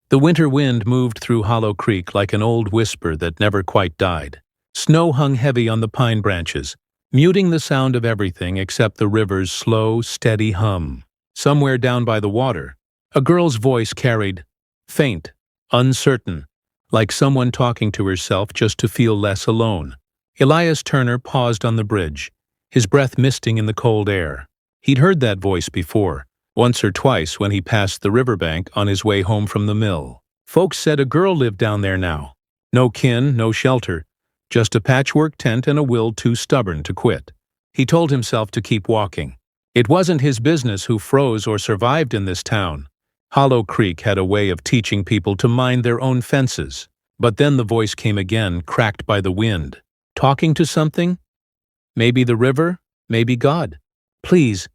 The winter wind moved through Hollow Creek like an old whisper that never quite died. Snow hung heavy on the pine branches, muting the sound of everything except the river's slow, steady hum. Somewhere down by the water, a girl's voice carried, faint, uncertain, like someone talking to herself just to feel less alone. Elias Turner paused on the bridge, his breath misting in the cold air. He'd heard that voice before, once or twice when he passed the riverbank on his way home from the mill. Folks said a girl lived down there now. No kin, no shelter, just a patchwork tent and a will too stubborn to quit. He told himself to keep walking. It wasn't his business who froze or survived in this town. Hollow Creek had a way of teaching people to mind their own fences. But then the voice came again, cracked by the wind. Talking to something? Maybe the river? Maybe God? Please,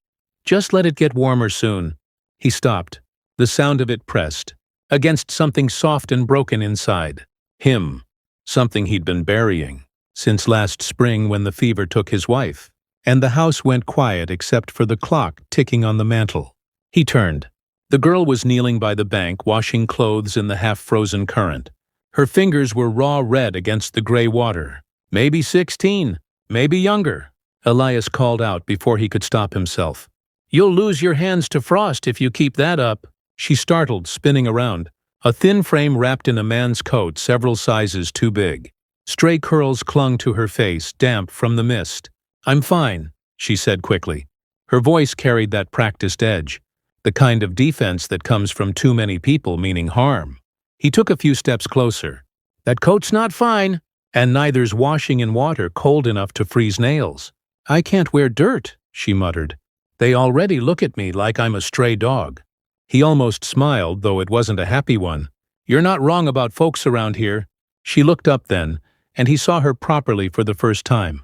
just let it get warmer soon. He stopped. The sound of it pressed against something soft and broken inside. Him. Something he'd been burying since last spring when the fever took his wife. And the house went quiet except for the clock ticking on the mantel. He turned. The girl was kneeling by the bank, washing clothes in the half-frozen current. Her fingers were raw red against the gray water. Maybe 16, maybe younger. Elias called out before he could stop himself. You'll lose your hands to frost if you keep that up. She startled, spinning around. A thin frame wrapped in a man's coat several sizes too big. Stray curls clung to her face, damp from the mist. I'm fine, she said quickly. Her voice carried that practiced edge, the kind of defense that comes from too many people meaning harm. He took a few steps closer. That coat's not fine, and neither's washing in water cold enough to freeze nails. I can't wear dirt, she muttered. They already look at me like I'm a stray dog. He almost smiled, though it wasn't a happy one. You're not wrong about folks around here. She looked up then, and he saw her properly for the first time.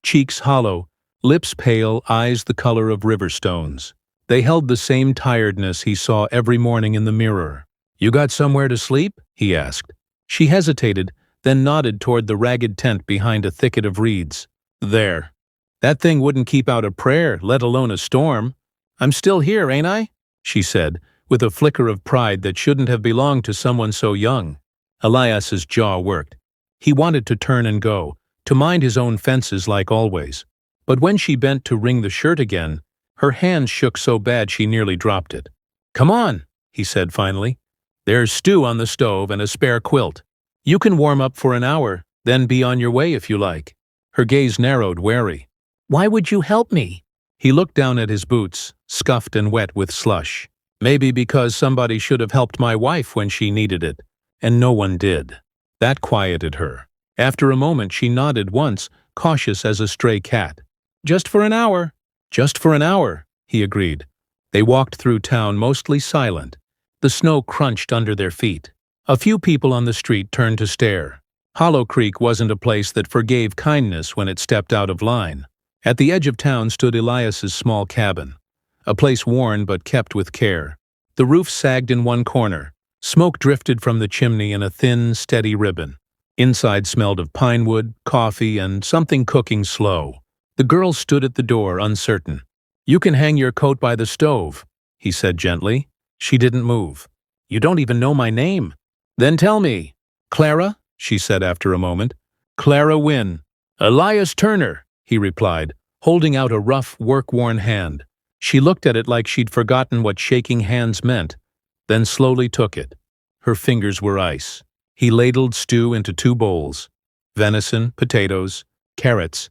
Cheeks hollow, lips pale, eyes the color of river stones. They held the same tiredness he saw every morning in the mirror. You got somewhere to sleep? He asked. She hesitated, then nodded toward the ragged tent behind a thicket of reeds. There. That thing wouldn't keep out a prayer, let alone a storm. I'm still here, ain't I? She said, with a flicker of pride that shouldn't have belonged to someone so young. Elias's jaw worked. He wanted to turn and go, to mind his own fences like always. But when she bent to wring the shirt again, her hands shook so bad she nearly dropped it. Come on, he said finally. There's stew on the stove and a spare quilt. You can warm up for an hour, then be on your way if you like. Her gaze narrowed, wary. Why would you help me? He looked down at his boots, scuffed and wet with slush. Maybe because somebody should have helped my wife when she needed it, and no one did. That quieted her. After a moment she nodded once, cautious as a stray cat. Just for an hour. Just for an hour, he agreed. They walked through town mostly silent. The snow crunched under their feet. A few people on the street turned to stare. Hollow Creek wasn't a place that forgave kindness when it stepped out of line. At the edge of town stood Elias's small cabin, a place worn but kept with care. The roof sagged in one corner. Smoke drifted from the chimney in a thin, steady ribbon. Inside smelled of pine wood, coffee, and something cooking slow. The girl stood at the door, uncertain. You can hang your coat by the stove, he said gently. She didn't move. You don't even know my name. Then tell me. Clara, she said after a moment. Clara Wynne. Elias Turner, he replied, holding out a rough, work-worn hand. She looked at it like she'd forgotten what shaking hands meant, then slowly took it. Her fingers were ice. He ladled stew into 2 bowls, venison, potatoes, carrots,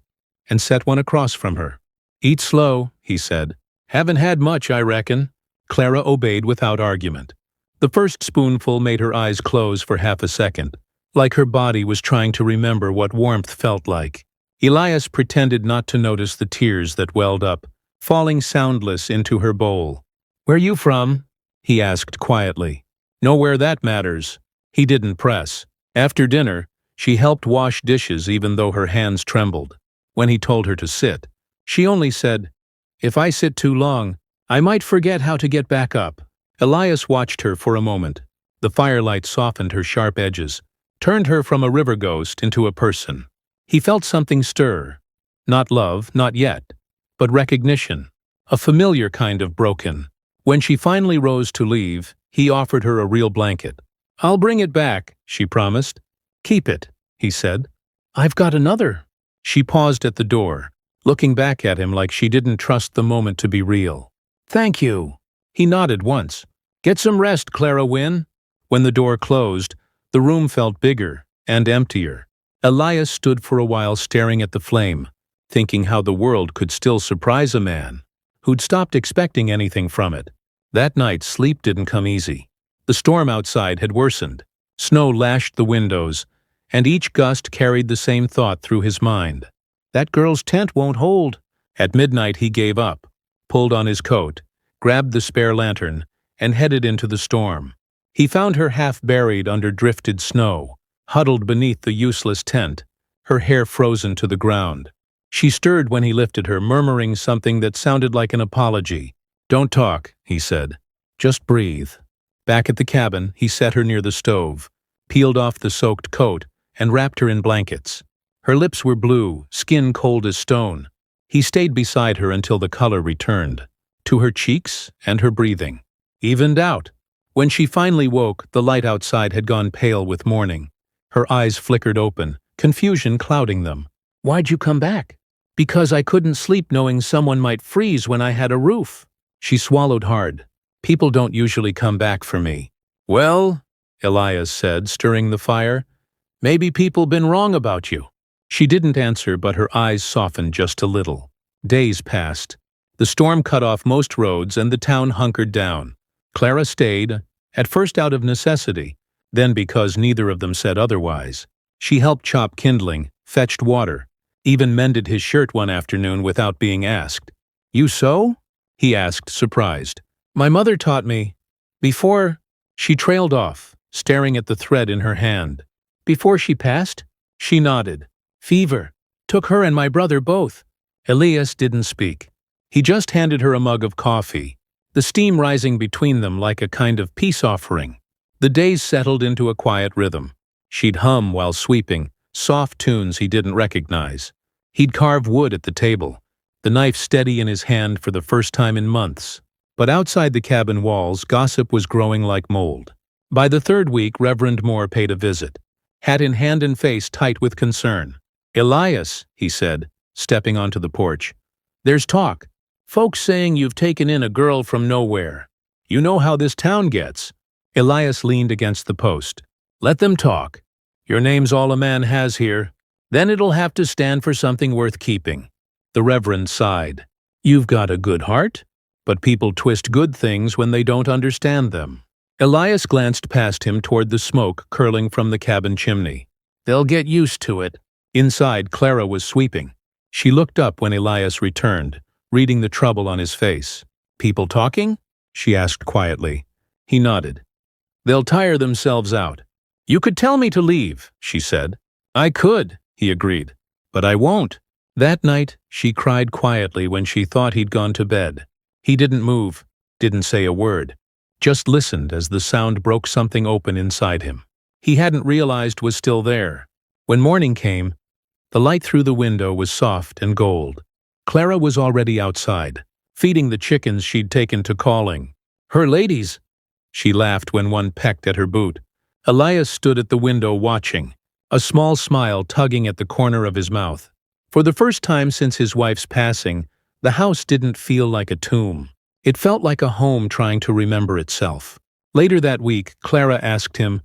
and set one across from her. Eat slow, he said. Haven't had much, I reckon. Clara obeyed without argument. The first spoonful made her eyes close for half a second, like her body was trying to remember what warmth felt like. Elias pretended not to notice the tears that welled up, falling soundless into her bowl. Where you from? He asked quietly. Nowhere that matters. He didn't press. After dinner, she helped wash dishes even though her hands trembled. When he told her to sit, she only said, If I sit too long, I might forget how to get back up. Elias watched her for a moment. The firelight softened her sharp edges, turned her from a river ghost into a person. He felt something stir. Not love, not yet, but recognition. A familiar kind of broken. When she finally rose to leave, he offered her a real blanket. I'll bring it back, she promised. Keep it, he said. I've got another. She paused at the door, looking back at him like she didn't trust the moment to be real. Thank you. He nodded once. Get some rest, Clara Wynne. When the door closed, the room felt bigger and emptier. Elias stood for a while staring at the flame, thinking how the world could still surprise a man who'd stopped expecting anything from it. That night, sleep didn't come easy. The storm outside had worsened. Snow lashed the windows, and each gust carried the same thought through his mind. That girl's tent won't hold. At midnight he gave up, pulled on his coat, grabbed the spare lantern, and headed into the storm. He found her half buried under drifted snow, huddled beneath the useless tent, her hair frozen to the ground. She stirred when he lifted her, murmuring something that sounded like an apology. Don't talk, he said. Just breathe. Back at the cabin, he set her near the stove, peeled off the soaked coat, and wrapped her in blankets. Her lips were blue, skin cold as stone. He stayed beside her until the color returned, to her cheeks and her breathing. Evened out. When she finally woke, the light outside had gone pale with morning. Her eyes flickered open, confusion clouding them. Why'd you come back? Because I couldn't sleep knowing someone might freeze when I had a roof. She swallowed hard. People don't usually come back for me. Well, Elias said, stirring the fire, maybe people been wrong about you. She didn't answer, but her eyes softened just a little. Days passed. The storm cut off most roads and the town hunkered down. Clara stayed, at first out of necessity, then because neither of them said otherwise. She helped chop kindling, fetched water, even mended his shirt one afternoon without being asked. You sew? He asked, surprised. My mother taught me. Before... She trailed off, staring at the thread in her hand. Before she passed? She nodded. Fever. Took her and my brother both. Elias didn't speak. He just handed her a mug of coffee, the steam rising between them like a kind of peace offering. The days settled into a quiet rhythm. She'd hum while sweeping, soft tunes he didn't recognize. He'd carve wood at the table, the knife steady in his hand for the first time in months. But outside the cabin walls, gossip was growing like mold. By the third week, Reverend Moore paid a visit, hat in hand and face tight with concern. Elias, he said, stepping onto the porch. There's talk. Folks saying you've taken in a girl from nowhere. You know how this town gets. Elias leaned against the post. Let them talk. Your name's all a man has here. Then it'll have to stand for something worth keeping. The Reverend sighed. You've got a good heart, but people twist good things when they don't understand them. Elias glanced past him toward the smoke curling from the cabin chimney. They'll get used to it. Inside, Clara was sweeping. She looked up when Elias returned, reading the trouble on his face. People talking? She asked quietly. He nodded. They'll tire themselves out. You could tell me to leave, she said. I could, he agreed. But I won't. That night, she cried quietly when she thought he'd gone to bed. He didn't move, didn't say a word, just listened as the sound broke something open inside him. He hadn't realized was still there. When morning came, the light through the window was soft and gold. Clara was already outside, feeding the chickens she'd taken to calling. Her ladies! She laughed when one pecked at her boot. Elias stood at the window watching, a small smile tugging at the corner of his mouth. For the first time since his wife's passing, the house didn't feel like a tomb. It felt like a home trying to remember itself. Later that week, Clara asked him,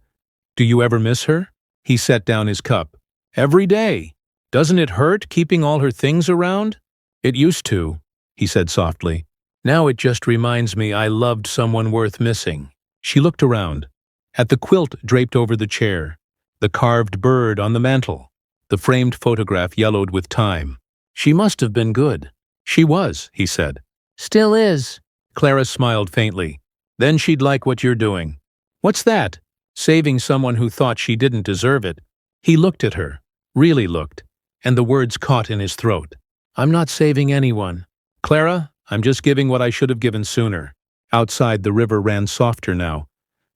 Do you ever miss her? He set down his cup. Every day. Doesn't it hurt keeping all her things around? It used to, he said softly. Now it just reminds me I loved someone worth missing. She looked around, at the quilt draped over the chair, the carved bird on the mantel, the framed photograph yellowed with time. She must have been good. She was, he said. Still is. Clara smiled faintly. Then she'd like what you're doing. What's that? Saving someone who thought she didn't deserve it. He looked at her, really looked, and the words caught in his throat. I'm not saving anyone. Clara, I'm just giving what I should have given sooner. Outside, the river ran softer now,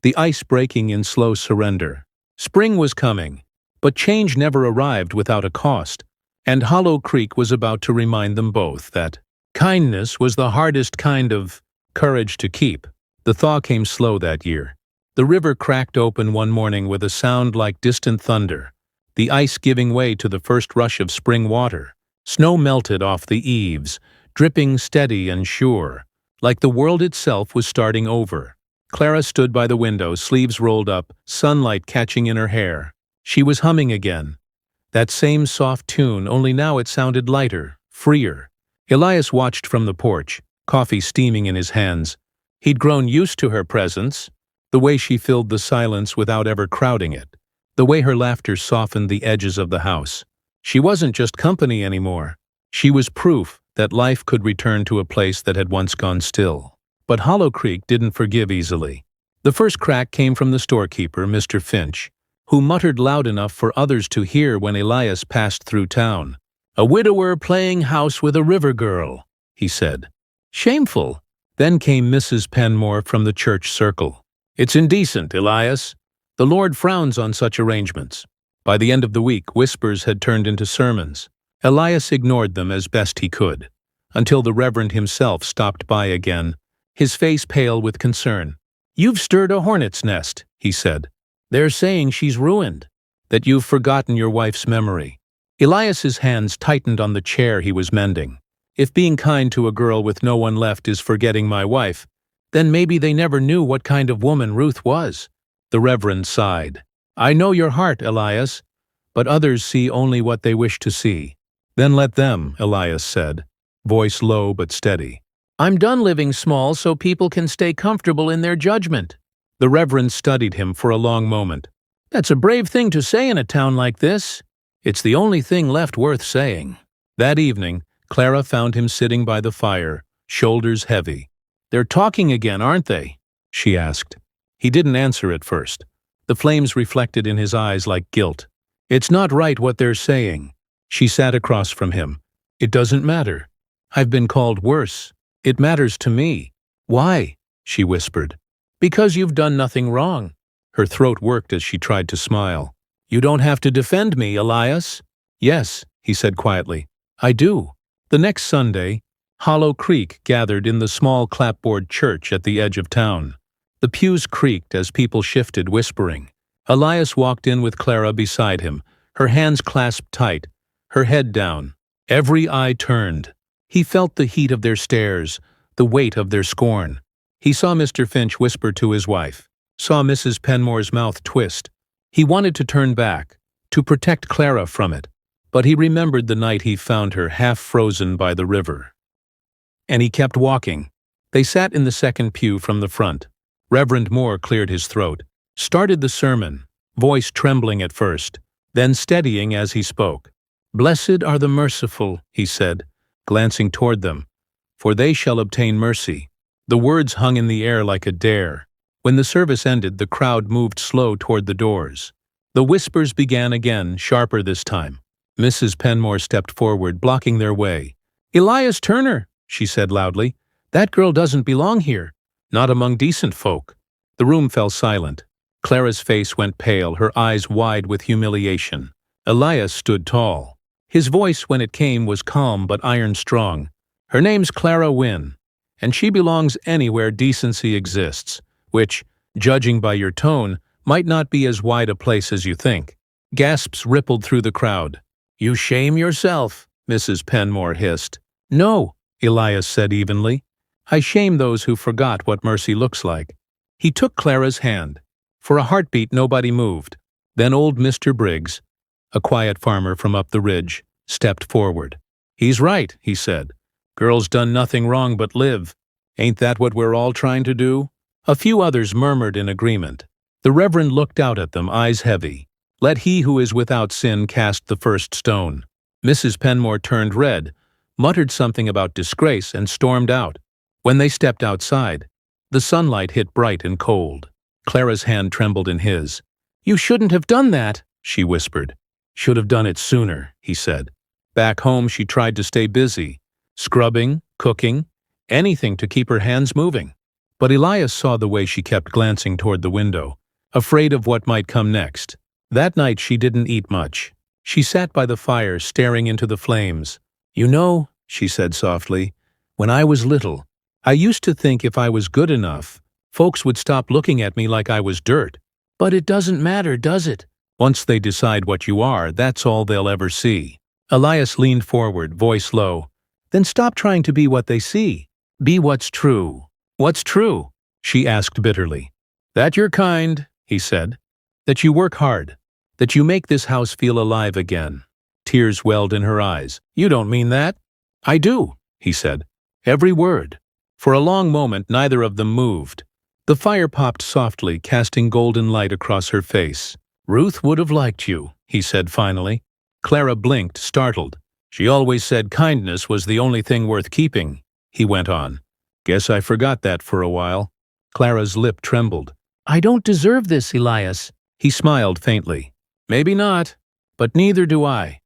the ice breaking in slow surrender. Spring was coming, but change never arrived without a cost, and Hollow Creek was about to remind them both that kindness was the hardest kind of courage to keep. The thaw came slow that year. The river cracked open one morning with a sound like distant thunder, the ice giving way to the first rush of spring water. Snow melted off the eaves, dripping steady and sure, like the world itself was starting over. Clara stood by the window, sleeves rolled up, sunlight catching in her hair. She was humming again. That same soft tune, only now it sounded lighter, freer. Elias watched from the porch, coffee steaming in his hands. He'd grown used to her presence, the way she filled the silence without ever crowding it, the way her laughter softened the edges of the house. She wasn't just company anymore. She was proof that life could return to a place that had once gone still. But Hollow Creek didn't forgive easily. The first crack came from the storekeeper, Mr. Finch, who muttered loud enough for others to hear when Elias passed through town. "A widower playing house with a river girl," he said. "Shameful." Then came Mrs. Penmore from the church circle. "It's indecent, Elias. The Lord frowns on such arrangements." By the end of the week, whispers had turned into sermons. Elias ignored them as best he could, until the Reverend himself stopped by again, his face pale with concern. "You've stirred a hornet's nest," he said. "They're saying she's ruined, that you've forgotten your wife's memory." Elias's hands tightened on the chair he was mending. "If being kind to a girl with no one left is forgetting my wife, then maybe they never knew what kind of woman Ruth was." The Reverend sighed. "I know your heart, Elias, but others see only what they wish to see." "Then let them," Elias said, voice low but steady. "I'm done living small so people can stay comfortable in their judgment." The Reverend studied him for a long moment. "That's a brave thing to say in a town like this." "It's the only thing left worth saying." That evening, Clara found him sitting by the fire, shoulders heavy. "They're talking again, aren't they?" she asked. He didn't answer at first. The flames reflected in his eyes like guilt. "It's not right what they're saying." She sat across from him. "It doesn't matter. I've been called worse. It matters to me." "Why?" she whispered. "Because you've done nothing wrong." Her throat worked as she tried to smile. "You don't have to defend me, Elias." "Yes," he said quietly. "I do." The next Sunday, Hollow Creek gathered in the small clapboard church at the edge of town. The pews creaked as people shifted, whispering. Elias walked in with Clara beside him, her hands clasped tight, her head down. Every eye turned. He felt the heat of their stares, the weight of their scorn. He saw Mr. Finch whisper to his wife, saw Mrs. Penmore's mouth twist. He wanted to turn back, to protect Clara from it, but he remembered the night he found her half frozen by the river. And he kept walking. They sat in the second pew from the front. Reverend Moore cleared his throat, started the sermon, voice trembling at first, then steadying as he spoke. "Blessed are the merciful," he said, glancing toward them, "for they shall obtain mercy." The words hung in the air like a dare. When the service ended, the crowd moved slow toward the doors. The whispers began again, sharper this time. Mrs. Penmore stepped forward, blocking their way. "Elias Turner," she said loudly. "That girl doesn't belong here. Not among decent folk." The room fell silent. Clara's face went pale, her eyes wide with humiliation. Elias stood tall. His voice, when it came, was calm but iron-strong. "Her name's Clara Wynne, and she belongs anywhere decency exists, which, judging by your tone, might not be as wide a place as you think." Gasps rippled through the crowd. "You shame yourself," Mrs. Penmore hissed. "No," Elias said evenly. "I shame those who forgot what mercy looks like." He took Clara's hand. For a heartbeat, nobody moved. Then old Mr. Briggs, a quiet farmer from up the ridge, stepped forward. "He's right," he said. "Girl's done nothing wrong but live. Ain't that what we're all trying to do?" A few others murmured in agreement. The Reverend looked out at them, eyes heavy. "Let he who is without sin cast the first stone." Mrs. Penmore turned red, muttered something about disgrace, and stormed out. When they stepped outside, the sunlight hit bright and cold. Clara's hand trembled in his. "You shouldn't have done that," she whispered. "Should have done it sooner," he said. Back home, she tried to stay busy, scrubbing, cooking, anything to keep her hands moving. But Elias saw the way she kept glancing toward the window, afraid of what might come next. That night she didn't eat much. She sat by the fire, staring into the flames. "You know," she said softly, "when I was little, I used to think if I was good enough, Folks would stop looking at me like I was dirt. But it doesn't matter, does it? Once they decide what you are, that's all they'll ever see. Elias leaned forward, voice low. Then stop trying to be what they see. Be what's true. What's true? She asked bitterly. That you're kind, he said. That you work hard. That you make this house feel alive again. Tears welled in her eyes. You don't mean that? I do, he said. Every word. For a long moment, neither of them moved. The fire popped softly, casting golden light across her face. Ruth would have liked you, he said finally. Clara blinked, startled. She always said kindness was the only thing worth keeping, he went on. Guess I forgot that for a while. Clara's lip trembled. I don't deserve this, Elias. He smiled faintly. Maybe not, but neither do I.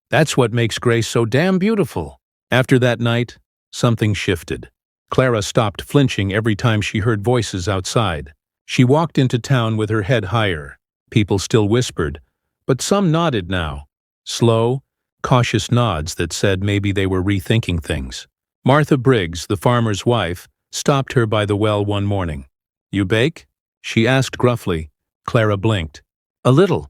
That's what makes Grace so damn beautiful. After that night, something shifted. Clara stopped flinching every time she heard voices outside. She walked into town with her head higher. People still whispered, but some nodded now. Slow, cautious nods that said maybe they were rethinking things. Martha Briggs, the farmer's wife, stopped her by the well one morning. You bake? She asked gruffly. Clara blinked. A little.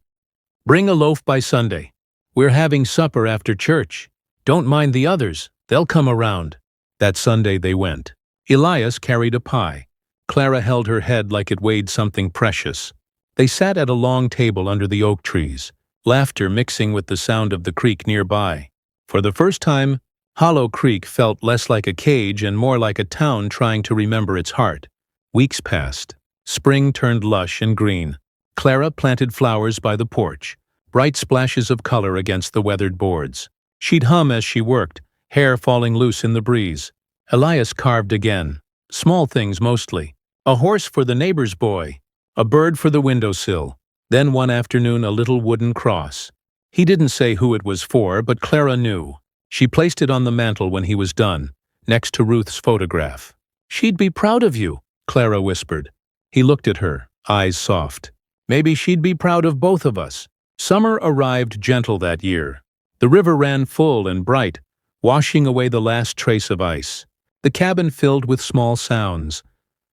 Bring a loaf by Sunday. We're having supper after church. Don't mind the others. They'll come around. That Sunday they went. Elias carried a pie. Clara held her head like it weighed something precious. They sat at a long table under the oak trees, laughter mixing with the sound of the creek nearby. For the first time, Hollow Creek felt less like a cage and more like a town trying to remember its heart. Weeks passed. Spring turned lush and green. Clara planted flowers by the porch, bright splashes of color against the weathered boards. She'd hum as she worked, hair falling loose in the breeze. Elias carved again, small things mostly. A horse for the neighbor's boy, a bird for the windowsill. Then one afternoon a little wooden cross. He didn't say who it was for, but Clara knew. She placed it on the mantel when he was done, next to Ruth's photograph. She'd be proud of you, Clara whispered. He looked at her, eyes soft. Maybe she'd be proud of both of us. Summer arrived gentle that year. The river ran full and bright, washing away the last trace of ice. The cabin filled with small sounds,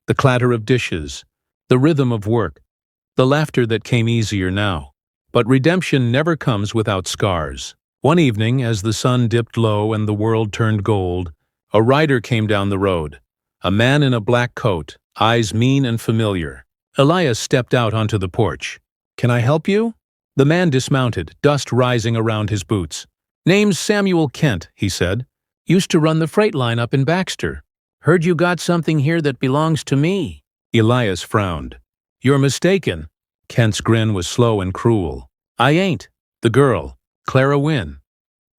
the clatter of dishes, the rhythm of work, the laughter that came easier now. But redemption never comes without scars. One evening, as the sun dipped low and the world turned gold, a rider came down the road. A man in a black coat, eyes mean and familiar. Elias stepped out onto the porch. Can I help you? The man dismounted, dust rising around his boots. Name's Samuel Kent, he said. Used to run the freight line up in Baxter. Heard you got something here that belongs to me. Elias frowned. You're mistaken. Kent's grin was slow and cruel. I ain't. The girl, Clara Wynne.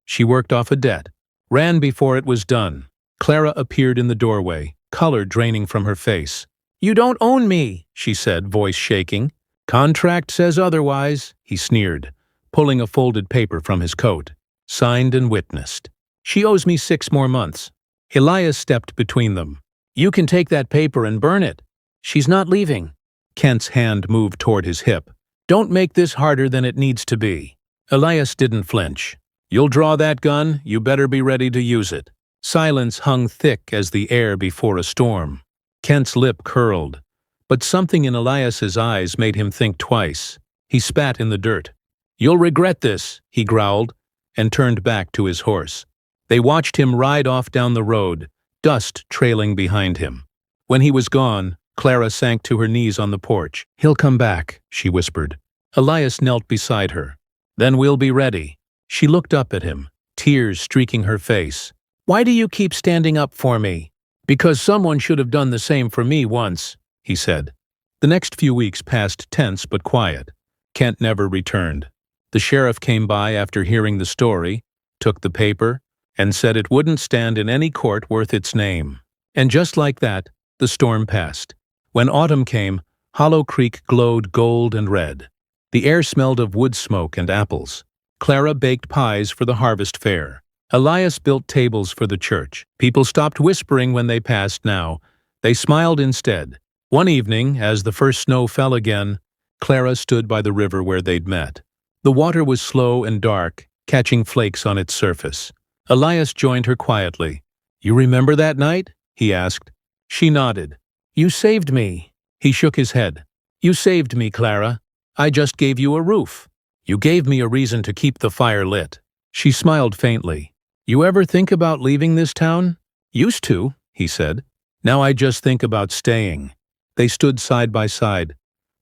She worked off a debt. Ran before it was done. Clara appeared in the doorway, color draining from her face. You don't own me, she said, voice shaking. Contract says otherwise, he sneered, pulling a folded paper from his coat. Signed and witnessed. She owes me 6 more months. Elias stepped between them. You can take that paper and burn it. She's not leaving. Kent's hand moved toward his hip. Don't make this harder than it needs to be. Elias didn't flinch. You'll draw that gun, you better be ready to use it. Silence hung thick as the air before a storm. Kent's lip curled, but something in Elias's eyes made him think twice. He spat in the dirt. You'll regret this, he growled, and turned back to his horse. They watched him ride off down the road, dust trailing behind him. When he was gone, Clara sank to her knees on the porch. He'll come back, she whispered. Elias knelt beside her. Then we'll be ready. She looked up at him, tears streaking her face. Why do you keep standing up for me? Because someone should have done the same for me once, he said. The next few weeks passed tense but quiet. Kent never returned. The sheriff came by after hearing the story, took the paper, and said it wouldn't stand in any court worth its name. And just like that, the storm passed. When autumn came, Hollow Creek glowed gold and red. The air smelled of wood smoke and apples. Clara baked pies for the harvest fair. Elias built tables for the church. People stopped whispering when they passed now. They smiled instead. One evening, as the first snow fell again, Clara stood by the river where they'd met. The water was slow and dark, catching flakes on its surface. Elias joined her quietly. You remember that night? He asked. She nodded. You saved me. He shook his head. You saved me, Clara. I just gave you a roof. You gave me a reason to keep the fire lit. She smiled faintly. You ever think about leaving this town? Used to, he said. Now I just think about staying. They stood side by side.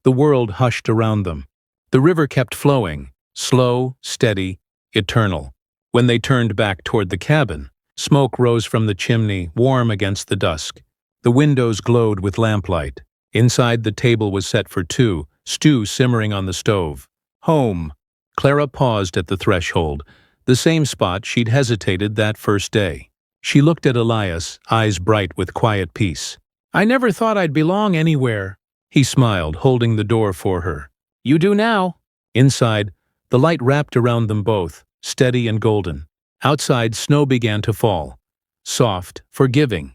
The world hushed around them. The river kept flowing, slow, steady, eternal. When they turned back toward the cabin, smoke rose from the chimney, warm against the dusk. The windows glowed with lamplight. Inside, the table was set for two, stew simmering on the stove. Home. Clara paused at the threshold, the same spot she'd hesitated that first day. She looked at Elias, eyes bright with quiet peace. I never thought I'd belong anywhere. He smiled, holding the door for her. You do now. Inside, the light wrapped around them both, steady and golden. Outside, snow began to fall. Soft, forgiving,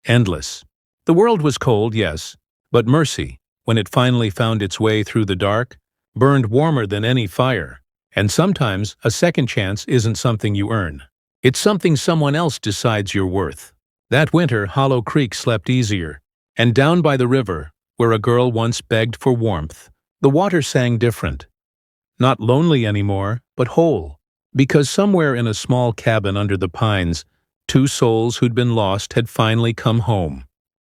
endless. The world was cold, yes, but mercy, when it finally found its way through the dark, burned warmer than any fire. And sometimes, a second chance isn't something you earn. It's something someone else decides you're worth. That winter, Hollow Creek slept easier. And down by the river, where a girl once begged for warmth, the water sang different. Not lonely anymore, but whole. Because somewhere in a small cabin under the pines, two souls who'd been lost had finally come home.